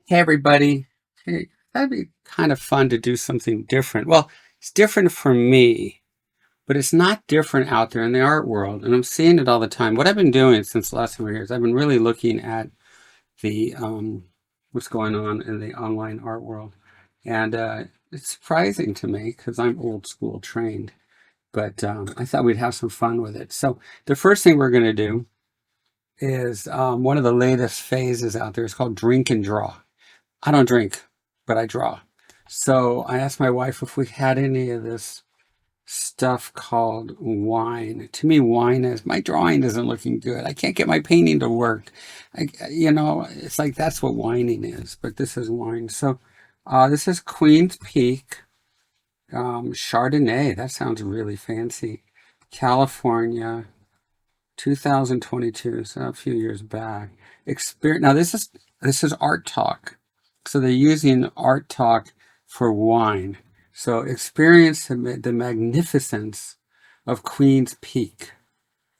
Hey everybody. Hey, that'd be kind of fun to do something different. Well, it's different for me, but it's not different out there in the art world, and I'm seeing it all the time. What I've been doing since the last time we were here is I've been really looking at the what's going on in the online art world, and it's surprising to me because I'm old school trained, but I thought we'd have some fun with it. So the first thing we're going to do is one of the latest phases out there. It's called drink and draw. I don't drink, but I draw. So I asked my wife if we had any of this stuff called wine. To me, wine is my drawing isn't looking good. I can't get my painting to work. It's like that's what whining is, but this is wine. So this is Queen's Peak Chardonnay. That sounds really fancy. California, 2022, so a few years back. Experience. Now this is Art Talk. So they're using Art Talk for wine. So experience the magnificence of Queen's Peak.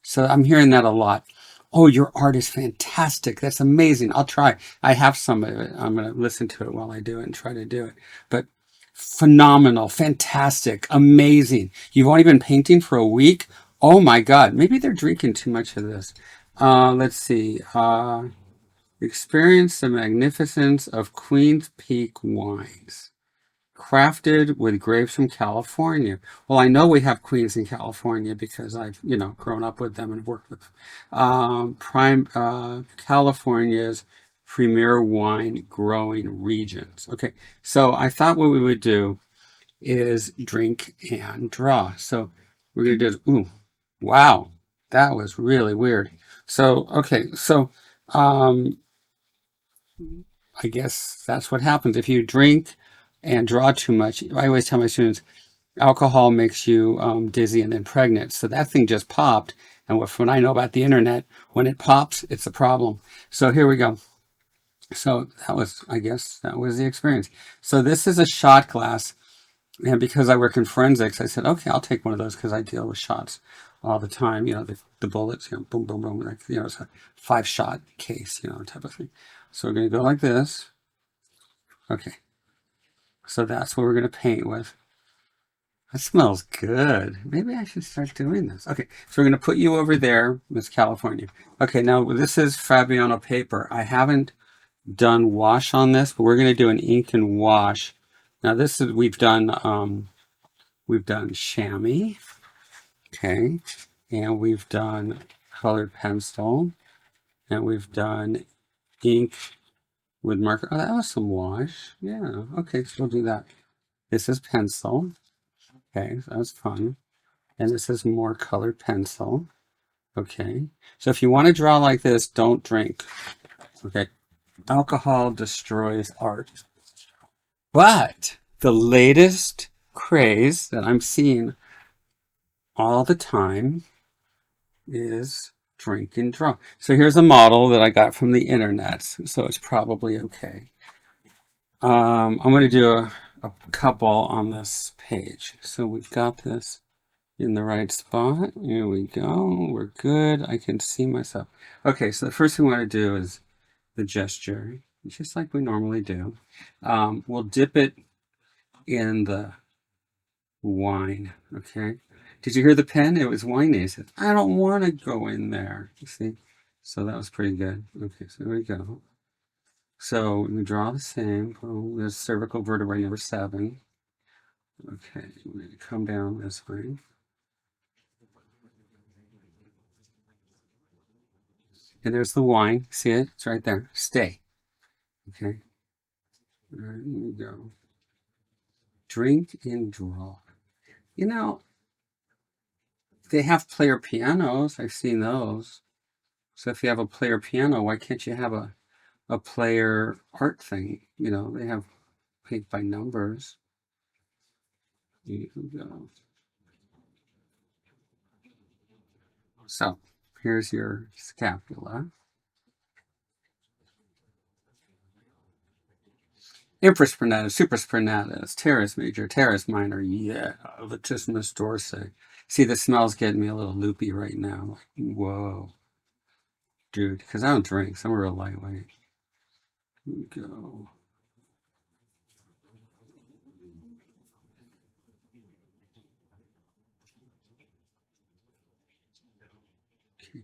So I'm hearing that a lot. Oh, your art is fantastic. That's amazing. I'll try. I have some of it. I'm going to listen to it while I do it and try to do it. But phenomenal, fantastic, amazing. You've only been painting for a week? Oh my God. Maybe they're drinking too much of this. Let's see. Experience the magnificence of Queen's Peak wines, crafted with grapes from California. Well, I know we have queens in California because I've, grown up with them and worked with California's premier wine growing regions. Okay, so I thought what we would do is drink and draw. So we're gonna do, ooh, wow, that was really weird. So, okay, so um, I guess that's what happens if you drink and draw too much. I always tell my students, alcohol makes you dizzy and then pregnant. So that thing just popped. And what I know about the internet, when it pops, it's a problem. So here we go. So I guess that was the experience. So this is a shot glass. And because I work in forensics, I said, okay, I'll take one of those because I deal with shots all the time. The bullets, boom, boom, boom, like, it's a 5-shot case, type of thing. So we're going to go like this. Okay. So that's what we're going to paint with. That smells good. Maybe I should start doing this. Okay, so we're going to put you over there, Miss California. Okay, now this is Fabriano paper. I haven't done wash on this, but we're going to do an ink and wash. Now this is we've done chamois, okay, and we've done colored pencil, and we've done ink with marker. Oh, that was some wash. Yeah. Okay, so we'll do that. This is pencil. Okay, so that's fun. And this is more colored pencil. Okay. So if you want to draw like this, don't drink. Okay. Alcohol destroys art. But the latest craze that I'm seeing all the time is drink and draw. So here's a model that I got from the internet. So it's probably okay. I'm going to do a couple on this page. So we've got this in the right spot. Here we go. We're good. I can see myself. Okay, so the first thing we want to do is the gesture, just like we normally do. We'll dip it in the wine. Okay. Did you hear the pen? It was whiny. It said, I don't want to go in there. You see? So that was pretty good. Okay, so there we go. So we draw the same. Oh, there's cervical vertebrae number 7. Okay, we're going to come down this way. And there's the wine. See it? It's right there. Stay. Okay. All right, here we go. Drink and draw. They have player pianos. I've seen those. So if you have a player piano, why can't you have a player art thing? They have paint by numbers. Here we go. So here's your scapula. Infraspinatus, supraspinatus, teres major, teres minor, yeah, latissimus dorsi. See, the smell's getting me a little loopy right now. Like, whoa. Dude, because I don't drink, so I'm real lightweight. Here we go.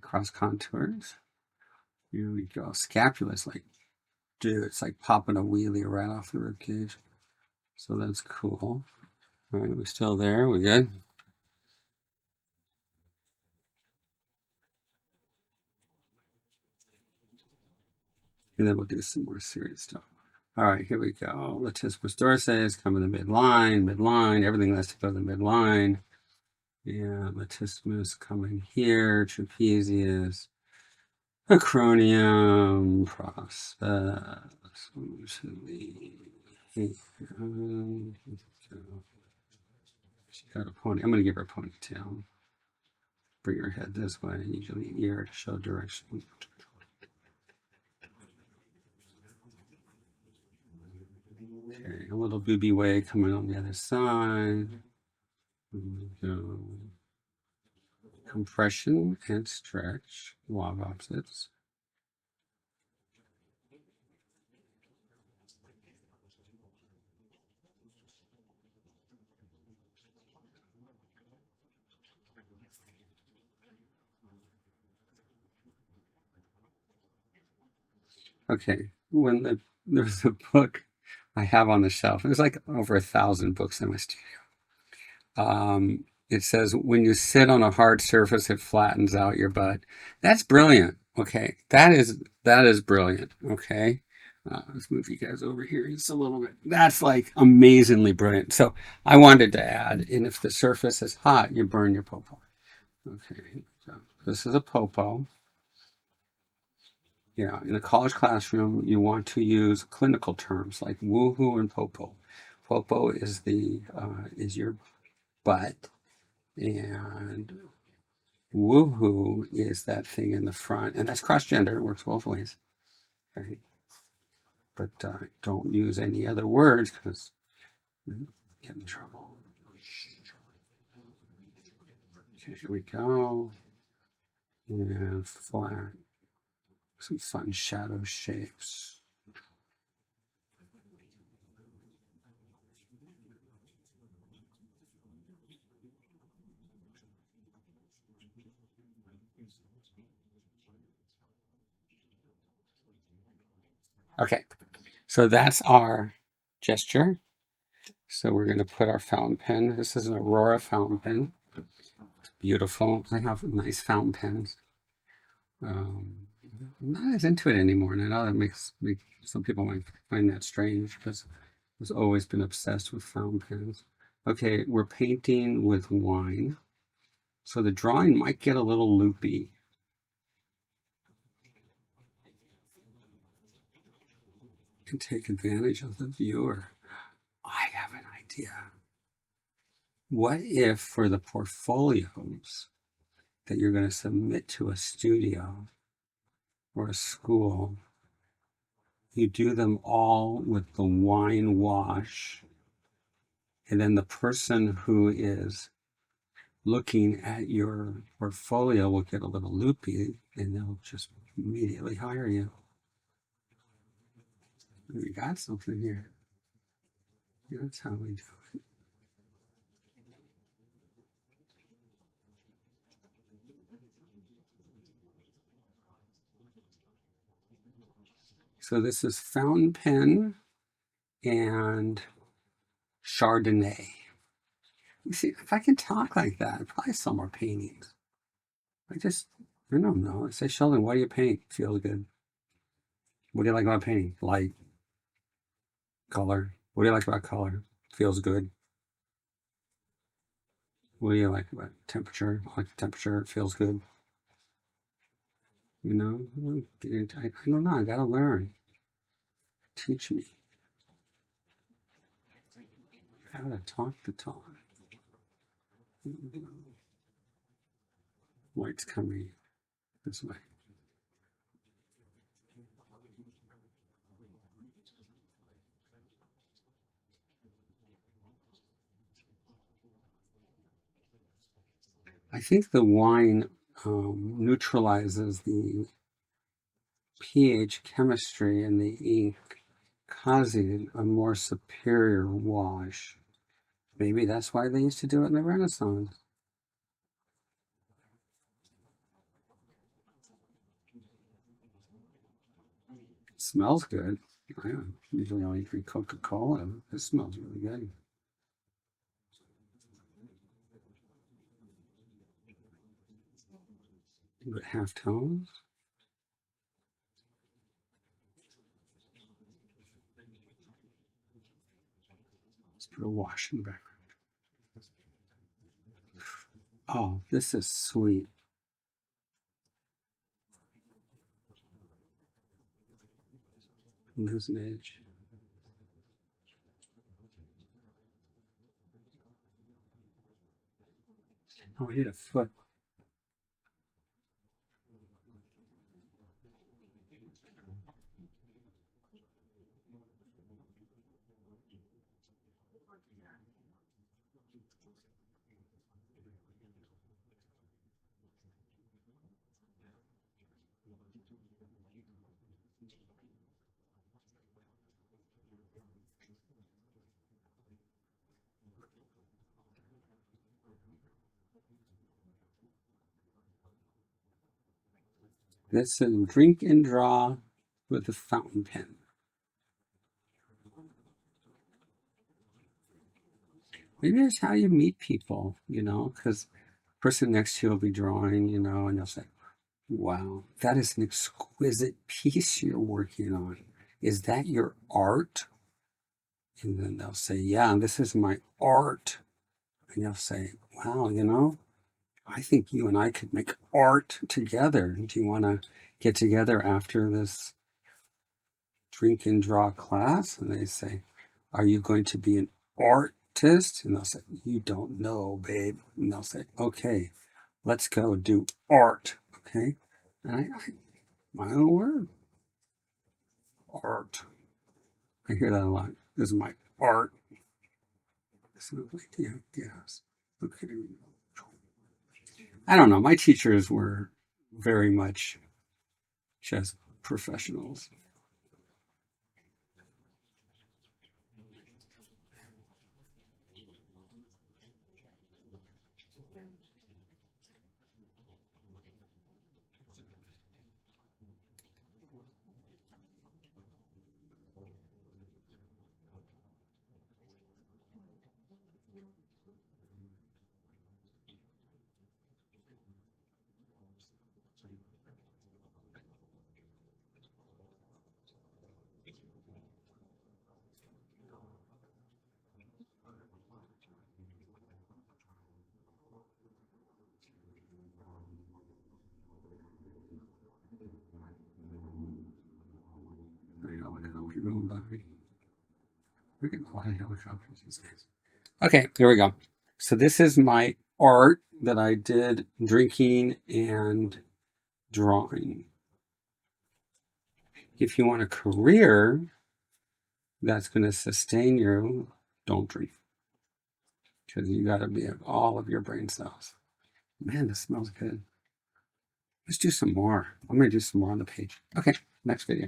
cross contours. Here we go. Scapula's like, dude, it's like popping a wheelie right off the rib cage. So that's cool. All right, we're still there. We good? And then we'll do some more serious stuff. All right, here we go. Latissimus dorsi is coming to midline, everything has to go to the midline. Yeah, latissimus coming here, trapezius, acronium, process. She got a pony. I'm going to give her a ponytail. Bring her head this way, usually ear to show direction. Okay, a little booby way coming on the other side. Go. Compression and stretch, law of opposites. Okay, there's a book I have on the shelf. There's like over 1,000 books in my studio. It says, when you sit on a hard surface, it flattens out your butt. That's brilliant. Okay, that is brilliant. Okay, let's move you guys over here just a little bit. That's like amazingly brilliant. So I wanted to add, and if the surface is hot, you burn your popo. Okay, so this is a popo. Yeah, in a college classroom, you want to use clinical terms like woohoo and popo. Popo is is your butt, and woohoo is that thing in the front, and that's cross-gender. It works both ways. Okay. But don't use any other words because you get in trouble. Okay, here we go. And flat. Some fun shadow shapes. Okay, so that's our gesture. So we're going to put our fountain pen. This is an Aurora fountain pen. It's beautiful. I have nice fountain pens. I'm not as into it anymore, and I know that makes some people might find that strange because I've always been obsessed with fountain pens. Okay, we're painting with wine, so the drawing might get a little loopy. You can take advantage of the viewer. I have an idea. What if for the portfolios that you're going to submit to a studio or a school, you do them all with the wine wash, and then the person who is looking at your portfolio will get a little loopy and they'll just immediately hire you. We got something here. That's how we do it. So this is fountain pen and Chardonnay. You see, if I can talk like that, I'd probably sell more paintings. I don't know. I say, Sheldon, why do you paint? Feels good. What do you like about painting? Light, color. What do you like about color? Feels good. What do you like about temperature? I like the temperature. It feels good. You know, I don't know. I gotta learn. Teach me how to talk the talk. Light's coming this way. I think the wine neutralizes the pH chemistry in the ink, causing a more superior wash. Maybe that's why they used to do it in the Renaissance. Smells good. I usually only drink Coca-Cola. This smells really good. But half tones. Let's put a wash in the background. Oh, this is sweet. There's an edge. Oh, I hit a foot. This is drink and draw with a fountain pen. Maybe that's how you meet people, because the person next to you will be drawing, and they'll say, wow, that is an exquisite piece you're working on. Is that your art? And then they'll say, yeah, this is my art. And you'll say, wow, I think you and I could make art together. Do you want to get together after this drink and draw class? And they say, are you going to be an artist? And they'll say, you don't know, babe. And they'll say, okay, let's go do art. Okay. And my own word, art. I hear that a lot. This is my art. So like, yeah, yes. Okay. I don't know. My teachers were very much just professionals. I know what we're going by. We're getting a lot of helicopters these days. Okay, there we go. So this is my art that I did drinking and drawing. If you want a career that's going to sustain you, don't drink. Because you got to be at all of your brain cells. Man, this smells good. Let's do some more. I'm going to do some more on the page. Okay, next video.